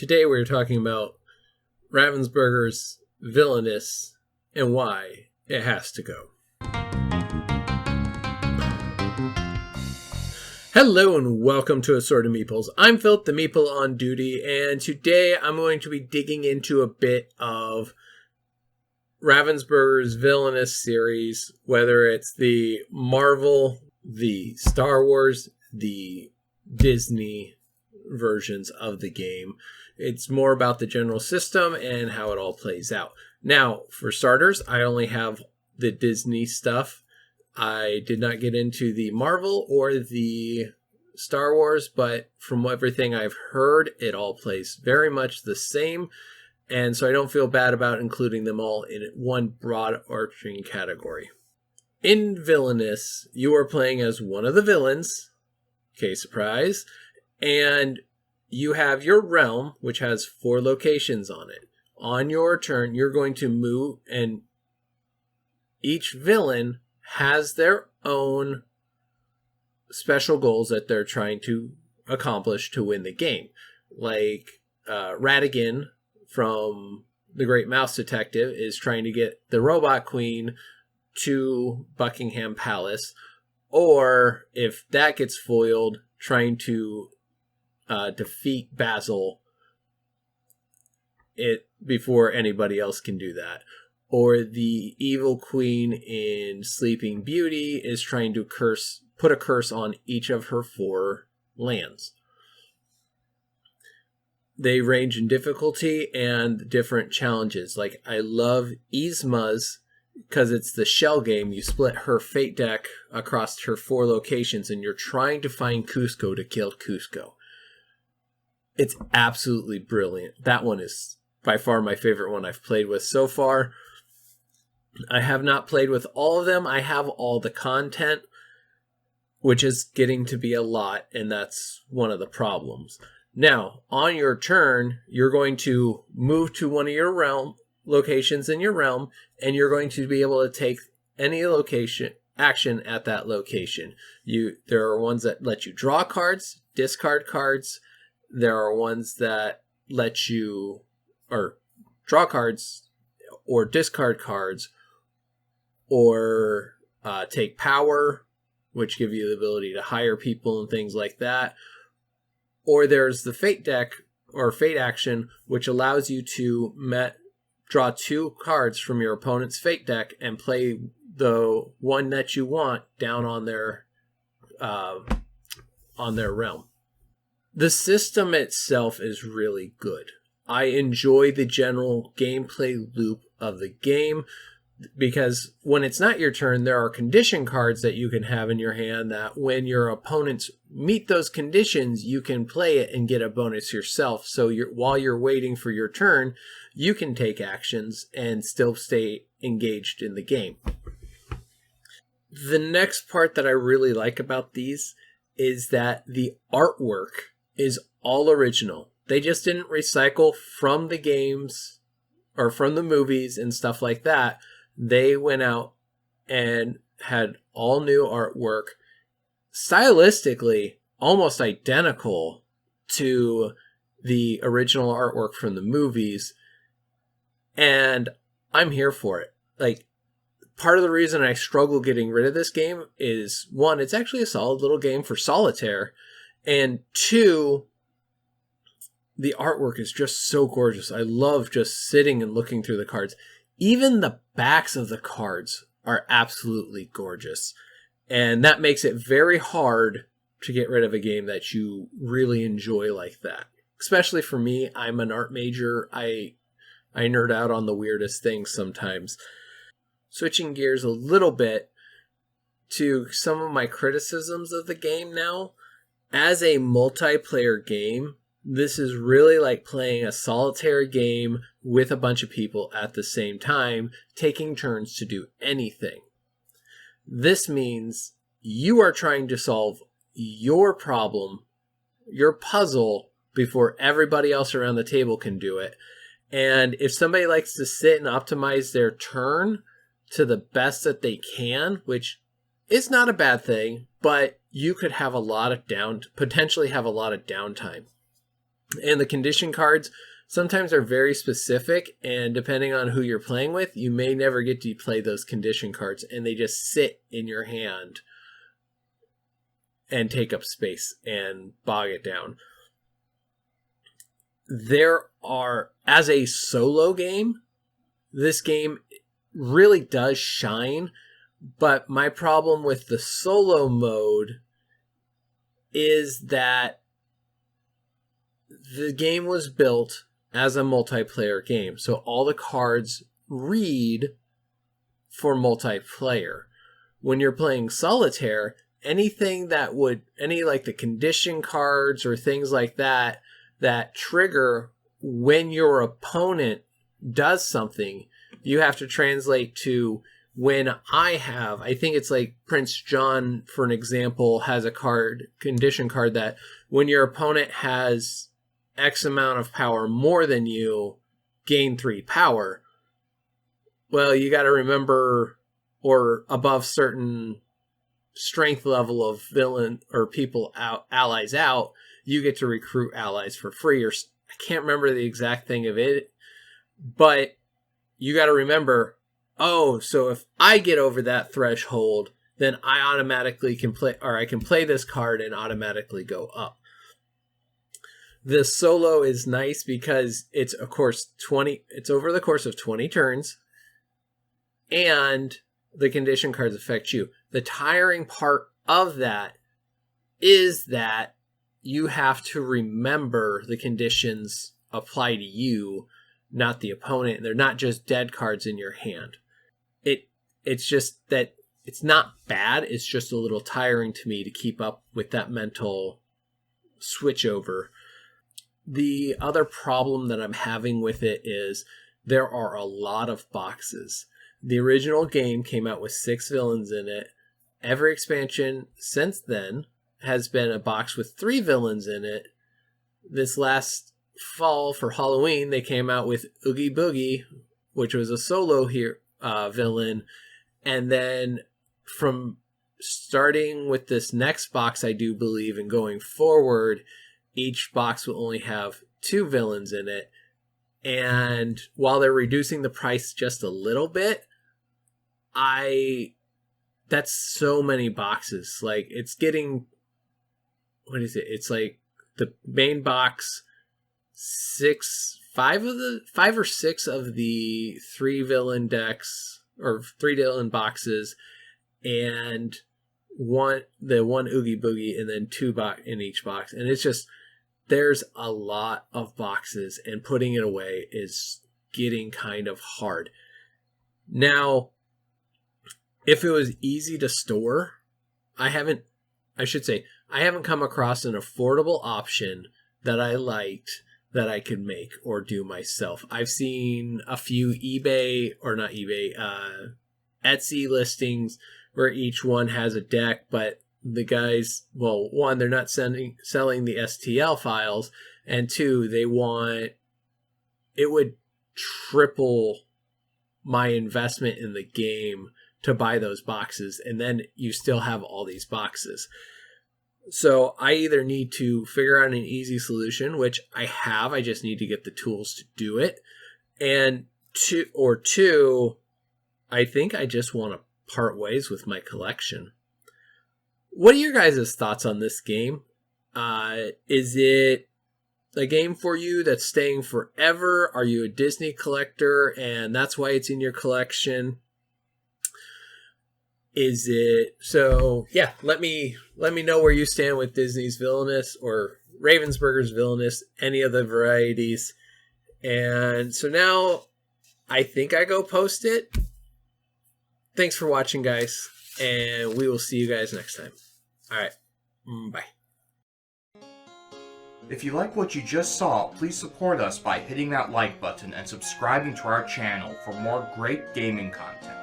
Today we're talking about Ravensburger's Villainous and why it has to go. Hello and welcome to Assorted Meeples. I'm Phillip, the Meeple on duty, and today I'm going to be digging into a bit of Ravensburger's Villainous series, whether it's the Marvel, the Star Wars, the Disney versions of the game. It's more about the general system and how it all plays out. Now, for starters, I only have the Disney stuff. I did not get into the Marvel or the Star Wars, but from everything I've heard, it all plays very much the same. And so I don't feel bad about including them all in one broad arching category. In Villainous, you are playing as one of the villains. Okay, surprise. And you have your realm, which has 4 locations on it. On your turn, you're going to move, and each villain has their own special goals that they're trying to accomplish to win the game. Like Ratigan from The Great Mouse Detective is trying to get the Robot Queen to Buckingham Palace, or if that gets foiled, trying to defeat Basil before anybody else can do that. Or the evil queen in Sleeping Beauty is trying to put a curse on each of her 4 lands. They range in difficulty and different challenges. Like, I love Yzma's because it's the shell game. You split her fate deck across her 4 locations and you're trying to find Cusco to kill Cusco. It's absolutely brilliant. That one is by far my favorite one I've played with so far. I have not played with all of them. I have all the content, which is getting to be a lot, and that's one of the problems. Now, on your turn, you're going to move to one of your realm locations in your realm, and you're going to be able to take any location action at that location. There are ones that let you draw cards, discard cards. There are ones that let you draw cards or discard cards or take power, which give you the ability to hire people and things like that. Or there's the fate deck or fate action, which allows you to draw 2 cards from your opponent's fate deck and play the one that you want down on their realm. The system itself is really good. I enjoy the general gameplay loop of the game because when it's not your turn, there are condition cards that you can have in your hand that when your opponents meet those conditions, you can play it and get a bonus yourself. So while you're waiting for your turn, you can take actions and still stay engaged in the game. The next part that I really like about these is that the artwork is all original. They just didn't recycle from the games or from the movies and stuff like that. They went out and had all new artwork, stylistically almost identical to the original artwork from the movies, and I'm here for it. Like, part of the reason I struggle getting rid of this game is, 1, it's actually a solid little game for solitaire, and 2, the artwork is just so gorgeous. I love just sitting and looking through the cards. Even the backs of the cards are absolutely gorgeous. And that makes it very hard to get rid of a game that you really enjoy like that. Especially for me, I'm an art major. I nerd out on the weirdest things sometimes. Switching gears a little bit to some of my criticisms of the game now. As a multiplayer game, this is really like playing a solitaire game with a bunch of people at the same time, taking turns to do anything. This means you are trying to solve your problem, your puzzle, before everybody else around the table can do it. And if somebody likes to sit and optimize their turn to the best that they can, which is not a bad thing, but you could have potentially have a lot of downtime. And the condition cards sometimes are very specific, and depending on who you're playing with, you may never get to play those condition cards, and they just sit in your hand and take up space and bog it down. There are, as a solo game, this game really does shine, but my problem with the solo mode is that the game was built as a multiplayer game, so all the cards read for multiplayer. When you're playing solitaire, anything that would, any like the condition cards or things like that, that trigger when your opponent does something, you have to translate to when I think it's like Prince John, for an example, has a card, condition card, that when your opponent has X amount of power more than you, gain 3 power. Well, you got to remember, or above certain strength level of villain or people out, allies out, you get to recruit allies for free. Or I can't remember the exact thing of it, but you got to remember, oh, so if I get over that threshold, then I automatically can play, or I can play this card and automatically go up. The solo is nice because it's, of course, it's over the course of 20 turns, and the condition cards affect you. The tiring part of that is that you have to remember the conditions apply to you, not the opponent. They're not just dead cards in your hand. It's just that it's not bad. It's just a little tiring to me to keep up with that mental switch over. The other problem that I'm having with it is there are a lot of boxes. The original game came out with 6 villains in it. Every expansion since then has been a box with 3 villains in it. This last fall for Halloween, they came out with Oogie Boogie, which was a solo villain. And then from starting with this next box, I do believe, and going forward, each box will only have 2 villains in it. And while they're reducing the price just a little bit, that's so many boxes. Like, it's getting, what is it? It's like the main box, 5 or 6 of the 3 villain decks, or 3 villain boxes, and the one Oogie Boogie, and then 2 in each box. And it's just, there's a lot of boxes, and putting it away is getting kind of hard. Now, if it was easy to store, I haven't come across an affordable option that I liked that I could make or do myself. I've seen a few Etsy listings where each one has a deck, but the guys, well, one, they're not selling the STL files, and 2, it would triple my investment in the game to buy those boxes, and then you still have all these boxes. So I either need to figure out an easy solution, which I have, I just need to get the tools to do it, and two, I think I just want to part ways with my collection. What are your guys' thoughts on this game? Is it a game for you that's staying forever? Are you a Disney collector and that's why it's in your collection? Is it, so yeah, let me know where you stand with Disney's Villainous or Ravensburger's Villainous, any of the varieties. And so now I think I go post it. Thanks for watching, guys, and we will see you guys next time. All right, bye. If you like what you just saw, please support us by hitting that like button and subscribing to our channel for more great gaming content.